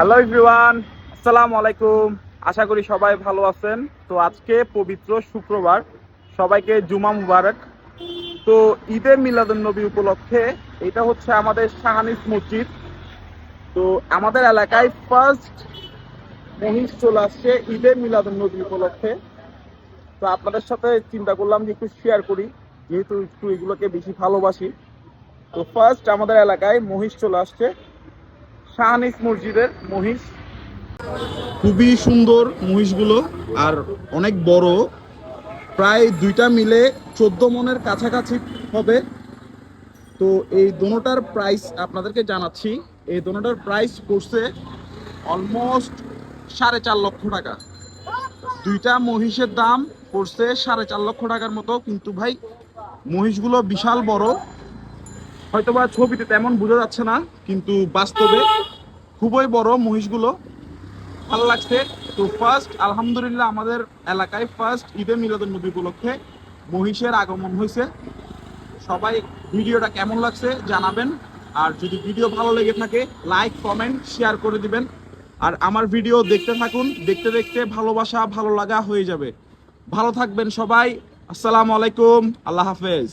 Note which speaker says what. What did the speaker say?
Speaker 1: Hello everyone, আসসালামু আলাইকুম। আশা করি সবাই ভালো আছেন। তো আজকে পবিত্র শুক্রবার, সবাইকে জুমা মুবারক। তো ঈদে মিলাদুন্নবী উপলক্ষে এটা হচ্ছে আমাদের শাহানিস মসজিদ। তো আমাদের এলাকায় ফার্স্ট মহিষ চলে আসছে ঈদে মিলাদুন্নবী উপলক্ষে। তো আপনাদের সাথে চিন্তা করলাম যে একটু শেয়ার করি, যেহেতু একটু এগুলোকে বেশি ভালোবাসি। তো ফার্স্ট আমাদের এলাকায় মহিষ চলে আসছে, শাহানিস মসজিদের মহিষ। খুবই সুন্দর মহিষগুলো, আর অনেক বড়, প্রায় দুইটা মিলে 14 মনের কাছাকাছি হবে। তো এই দোনোটার প্রাইস আপনাদেরকে জানাচ্ছি। এই দোনোটার প্রাইস পড়ছে অলমোস্ট 4.5 লক্ষ টাকা। দুইটা মহিষের দাম পড়ছে 4.5 লক্ষ টাকার মতো। কিন্তু ভাই, মহিষগুলো বিশাল বড়, হয়তোবা ছবিতে তেমন বোঝা যাচ্ছে না, কিন্তু বাস্তবে খুবই বড় মহিষগুলো। ভালো লাগছে। তো ফার্স্ট আলহামদুলিল্লাহ আমাদের এলাকায় ফার্স্ট ঈদে মিলাদুন্নবী উপলক্ষে মহিষের আগমন হয়েছে। সবাই ভিডিওটা কেমন লাগছে জানাবেন। আর যদি ভিডিও ভালো লেগে থাকে, লাইক কমেন্ট শেয়ার করে দিবেন। আর আমার ভিডিও দেখতে থাকুন, দেখতে দেখতে ভালোবাসা ভালো লাগা হয়ে যাবে। ভালো থাকবেন সবাই। আসসালামু আলাইকুম, আল্লাহ হাফেজ।